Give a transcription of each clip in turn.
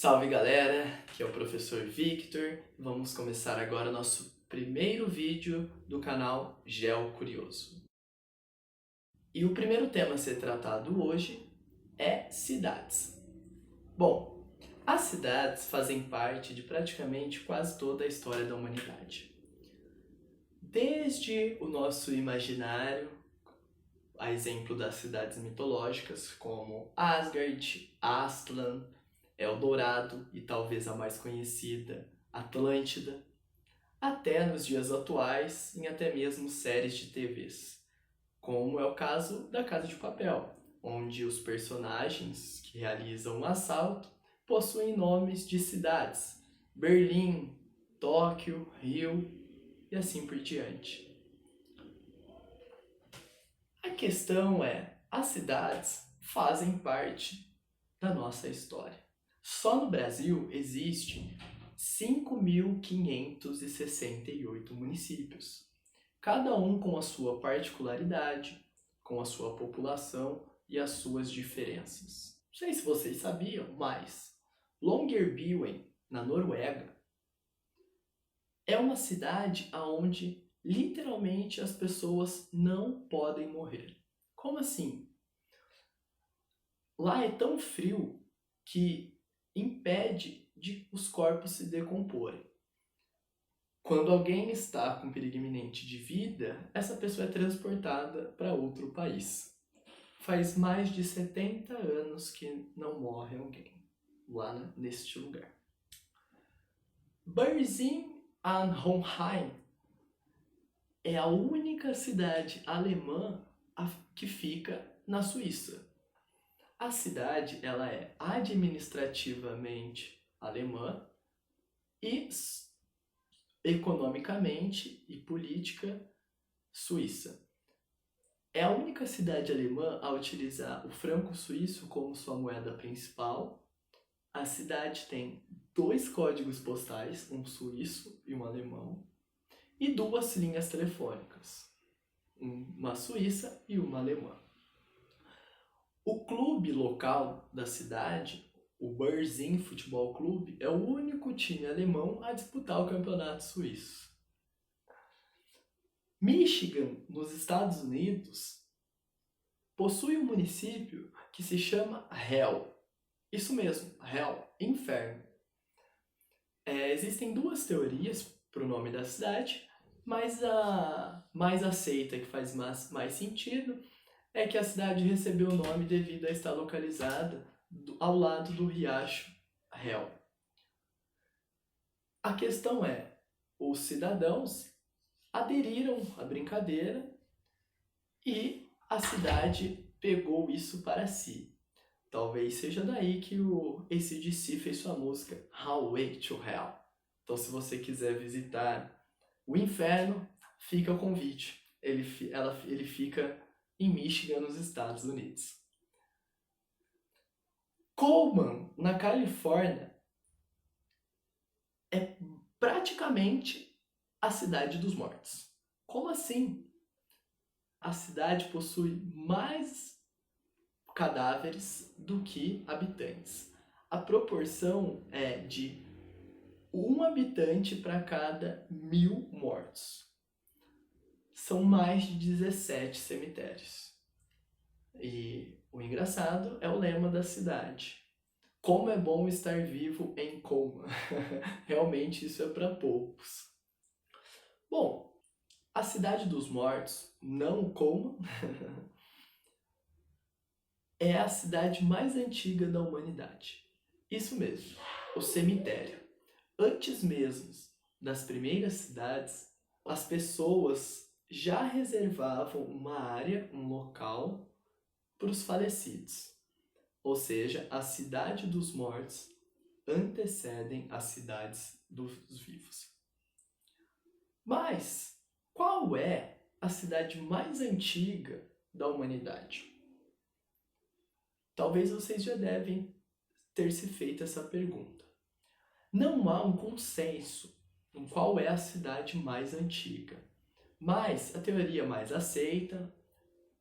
Salve galera, aqui é o professor Victor. Vamos começar agora o nosso primeiro vídeo do canal Geo Curioso. E o primeiro tema a ser tratado hoje é cidades. Bom, as cidades fazem parte de praticamente quase toda a história da humanidade. Desde o nosso imaginário, a exemplo das cidades mitológicas como Asgard, Aslan, Eldorado e talvez a mais conhecida, Atlântida, até nos dias atuais em até mesmo séries de TVs, como é o caso da Casa de Papel, onde os personagens que realizam o assalto possuem nomes de cidades, Berlim, Tóquio, Rio e assim por diante. A questão é, as cidades fazem parte da nossa história. Só no Brasil existe 5.568 municípios, cada um com a sua particularidade, com a sua população e as suas diferenças. Não sei se vocês sabiam, mas Longyearbyen, na Noruega, é uma cidade onde literalmente as pessoas não podem morrer. Como assim? Lá é tão frio que impede de os corpos se decomporem. Quando alguém está com perigo iminente de vida, essa pessoa é transportada para outro país. Faz mais de 70 anos que não morre alguém lá neste lugar. Berzin an Hohenheim é a única cidade alemã que fica na Suíça. A cidade ela é administrativamente alemã e economicamente e política suíça. É a única cidade alemã a utilizar o franco suíço como sua moeda principal. A cidade tem 2 códigos postais, um suíço e um alemão, e 2 linhas telefônicas, uma suíça e uma alemã. O clube local da cidade, o Berzin Futebol Clube, é o único time alemão a disputar o campeonato suíço. Michigan, nos Estados Unidos, possui um município que se chama Hell. Isso mesmo, Hell, inferno. Existem 2 teorias para o nome da cidade, mas a mais aceita, que faz mais sentido, é que a cidade recebeu o nome devido a estar localizada ao lado do riacho Hell. A questão é, os cidadãos aderiram à brincadeira e a cidade pegou isso para si. Talvez seja daí que o AC/DC fez sua música Highway to Hell. Então, se você quiser visitar o inferno, fica o convite. Ele fica em Michigan, nos Estados Unidos. Coleman, na Califórnia, é praticamente a cidade dos mortos. Como assim? A cidade possui mais cadáveres do que habitantes. A proporção é de 1 habitante para cada 1.000 mortos. São mais de 17 cemitérios. E o engraçado é o lema da cidade. Como é bom estar vivo em coma. Realmente isso é para poucos. Bom, a cidade dos mortos, não coma, é a cidade mais antiga da humanidade. Isso mesmo, o cemitério. Antes mesmo das primeiras cidades, as pessoas já reservavam uma área, um local, para os falecidos. Ou seja, a cidade dos mortos antecedem as cidades dos vivos. Mas qual é a cidade mais antiga da humanidade? Talvez vocês já devem ter se feito essa pergunta. Não há um consenso em qual é a cidade mais antiga, mas a teoria mais aceita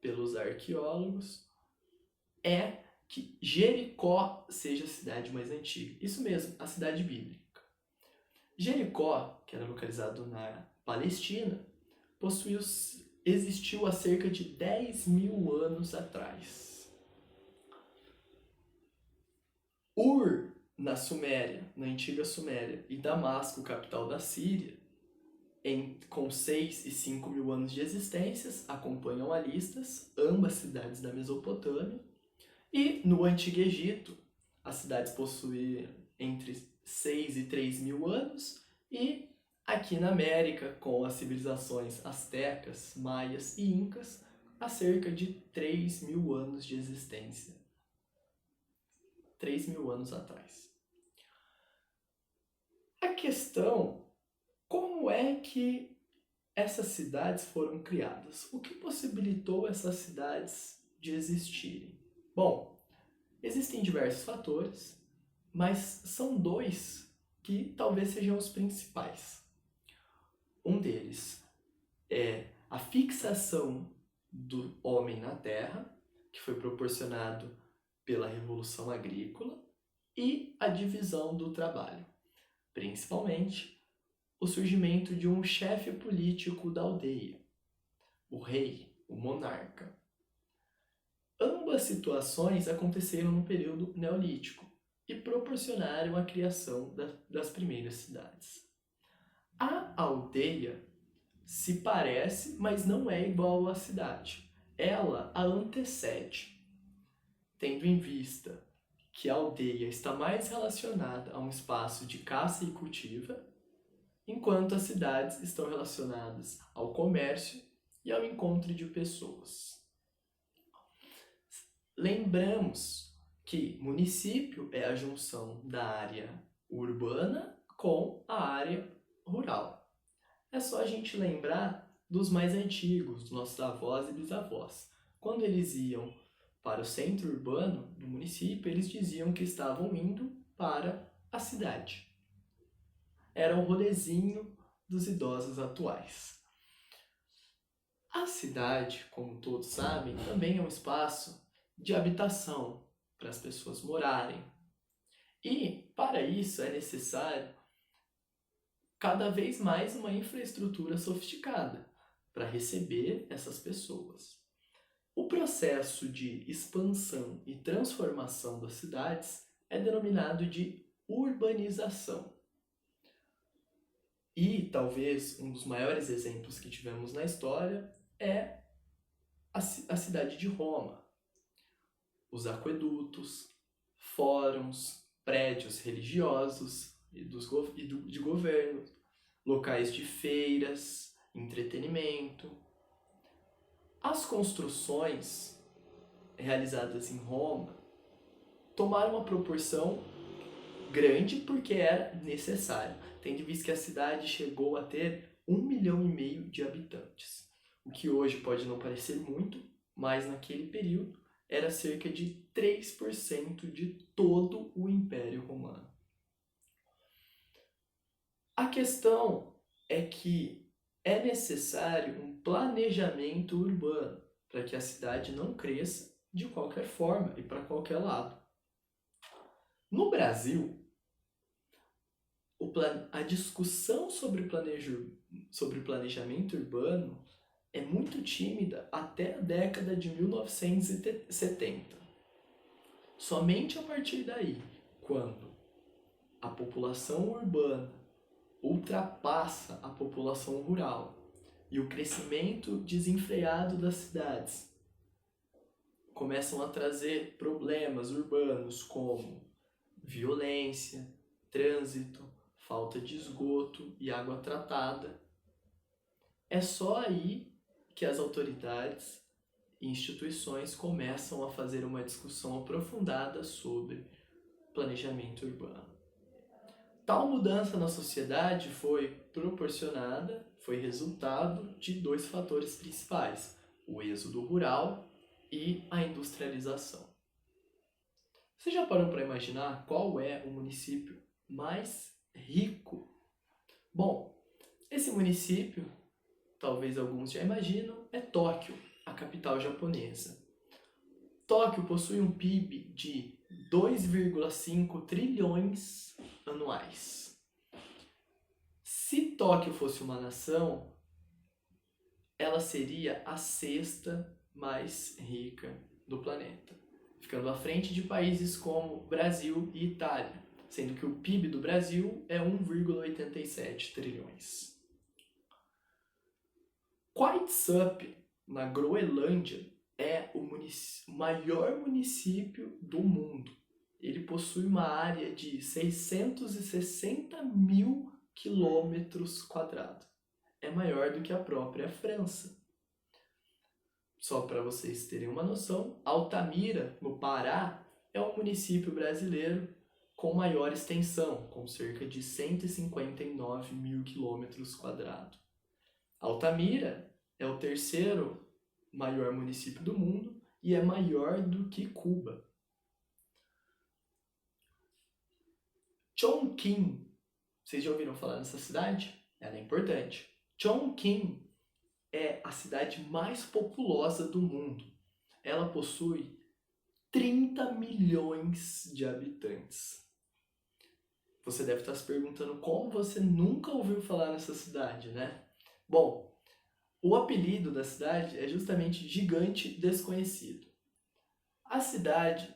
pelos arqueólogos é que Jericó seja a cidade mais antiga. Isso mesmo, a cidade bíblica. Jericó, que era localizado na Palestina, existiu há cerca de 10.000 anos atrás. Ur, na Suméria, na antiga Suméria, e Damasco, capital da Síria, com 6 e 5 mil anos de existências, acompanham a listas, ambas cidades da Mesopotâmia. E no Antigo Egito, as cidades possuíam entre 6 e 3 mil anos, e aqui na América, com as civilizações astecas, maias e incas, há cerca de 3 mil anos de existência. 3 mil anos atrás. A questão, como é que essas cidades foram criadas? O que possibilitou essas cidades de existirem? Bom, existem diversos fatores, mas são dois que talvez sejam os principais. Um deles é a fixação do homem na terra, que foi proporcionado pela Revolução Agrícola, e a divisão do trabalho, principalmente o surgimento de um chefe político da aldeia, o rei, o monarca. Ambas situações aconteceram no período neolítico e proporcionaram a criação das primeiras cidades. A aldeia se parece, mas não é igual à cidade. Ela a antecede, tendo em vista que a aldeia está mais relacionada a um espaço de caça e cultiva, enquanto as cidades estão relacionadas ao comércio e ao encontro de pessoas. Lembramos que município é a junção da área urbana com a área rural. É só a gente lembrar dos mais antigos, dos nossos avós e bisavós. Quando eles iam para o centro urbano do município, eles diziam que estavam indo para a cidade. Era um rolezinho dos idosos atuais. A cidade, como todos sabem, também é um espaço de habitação para as pessoas morarem. E, para isso, é necessário cada vez mais uma infraestrutura sofisticada para receber essas pessoas. O processo de expansão e transformação das cidades é denominado de urbanização. E talvez um dos maiores exemplos que tivemos na história é a cidade de Roma. Os aquedutos, fóruns, prédios religiosos de governo, locais de feiras, entretenimento. As construções realizadas em Roma tomaram uma proporção grande porque era necessário, tendo visto que a cidade chegou a ter 1,5 milhão de habitantes, o que hoje pode não parecer muito, mas naquele período era cerca de 3% de todo o Império Romano. A questão é que é necessário um planejamento urbano para que a cidade não cresça de qualquer forma e para qualquer lado. No Brasil, a discussão sobre planejamento urbano é muito tímida até a década de 1970. Somente a partir daí, quando a população urbana ultrapassa a população rural e o crescimento desenfreado das cidades começam a trazer problemas urbanos como violência, trânsito, falta de esgoto e água tratada. É só aí que as autoridades e instituições começam a fazer uma discussão aprofundada sobre planejamento urbano. Tal mudança na sociedade foi resultado de 2 fatores principais: o êxodo rural e a industrialização. Você já parou para imaginar qual é o município mais rico? Bom, esse município, talvez alguns já imaginam, é Tóquio, a capital japonesa. Tóquio possui um PIB de 2,5 trilhões anuais. Se Tóquio fosse uma nação, ela seria a sexta mais rica do planeta, ficando à frente de países como Brasil e Itália, sendo que o PIB do Brasil é 1,87 trilhões. Quaitsup, na Groenlândia, é o maior município do mundo. Ele possui uma área de 660 mil quilômetros quadrados. É maior do que a própria França. Só para vocês terem uma noção, Altamira, no Pará, é o município brasileiro com maior extensão, com cerca de 159 mil quilômetros quadrados. Altamira é o terceiro maior município do mundo e é maior do que Cuba. Chongqing, vocês já ouviram falar nessa cidade? Ela é importante. Chongqing é a cidade mais populosa do mundo. Ela possui 30 milhões de habitantes. Você deve estar se perguntando como você nunca ouviu falar nessa cidade, né? Bom, o apelido da cidade é justamente Gigante Desconhecido. A cidade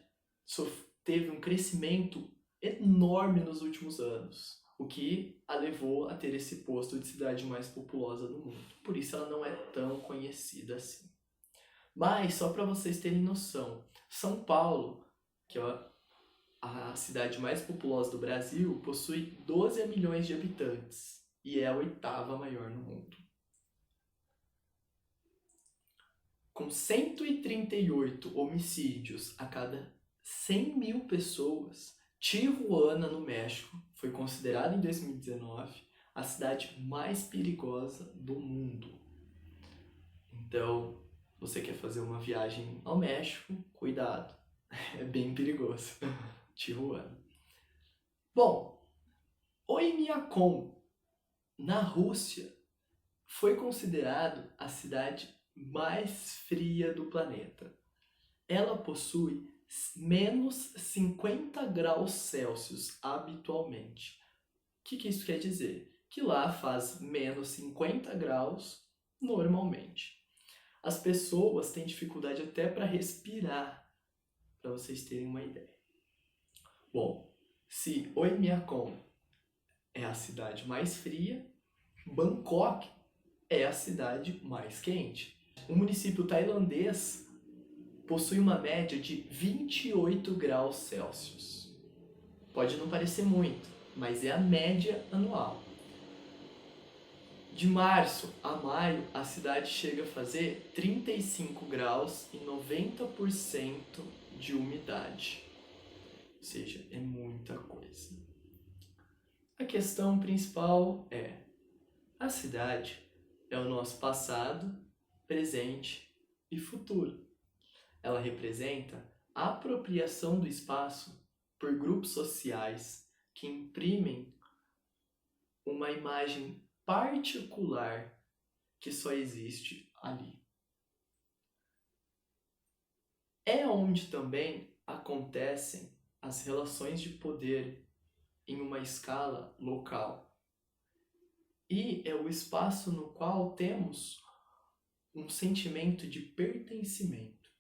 teve um crescimento enorme nos últimos anos, o que a levou a ter esse posto de cidade mais populosa do mundo. Por isso ela não é tão conhecida assim. Mas, só para vocês terem noção, São Paulo, que é a cidade mais populosa do Brasil, possui 12 milhões de habitantes e é a oitava maior no mundo. Com 138 homicídios a cada 100 mil pessoas, Tijuana, no México, foi considerada em 2019 a cidade mais perigosa do mundo. Então, você quer fazer uma viagem ao México, cuidado, é bem perigoso. Tijuana. Bom, Oymyakon, na Rússia, foi considerado a cidade mais fria do planeta. Ela possui menos 50 graus Celsius habitualmente. O que isso quer dizer? Que lá faz menos 50 graus normalmente. As pessoas têm dificuldade até para respirar, para vocês terem uma ideia. Bom, se Oymyakon é a cidade mais fria, Bangkok é a cidade mais quente. O município tailandês possui uma média de 28 graus Celsius. Pode não parecer muito, mas é a média anual. De março a maio, a cidade chega a fazer 35 graus e 90% de umidade. Ou seja, é muita coisa. A questão principal é: a cidade é o nosso passado, presente e futuro. Ela representa a apropriação do espaço por grupos sociais que imprimem uma imagem particular que só existe ali. É onde também acontecem as relações de poder em uma escala local. E é o espaço no qual temos um sentimento de pertencimento,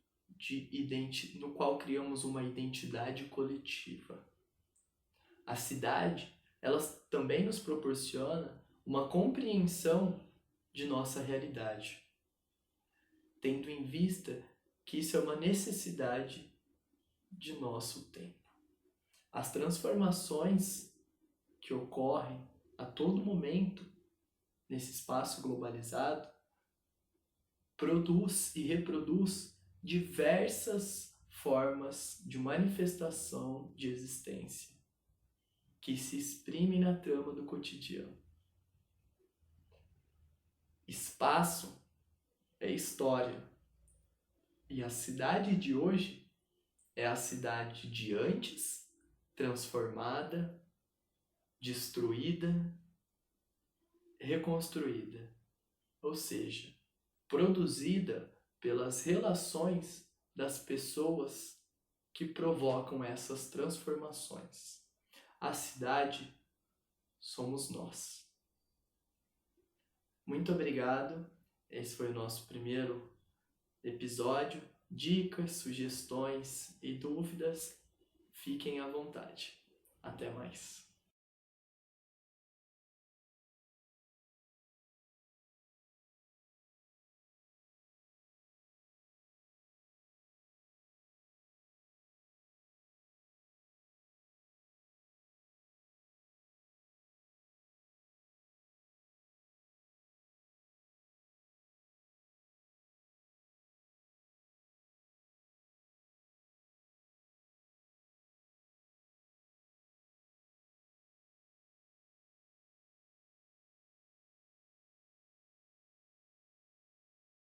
no qual criamos uma identidade coletiva. A cidade, ela também nos proporciona uma compreensão de nossa realidade, tendo em vista que isso é uma necessidade de nosso tempo. As transformações que ocorrem a todo momento nesse espaço globalizado produz e reproduz diversas formas de manifestação de existência que se exprime na trama do cotidiano. Espaço é história, e a cidade de hoje é a cidade de antes, transformada, destruída, reconstruída, ou seja, produzida pelas relações das pessoas que provocam essas transformações. A cidade somos nós. Muito obrigado. Esse foi o nosso primeiro episódio. Dicas, sugestões e dúvidas, fiquem à vontade. Até mais.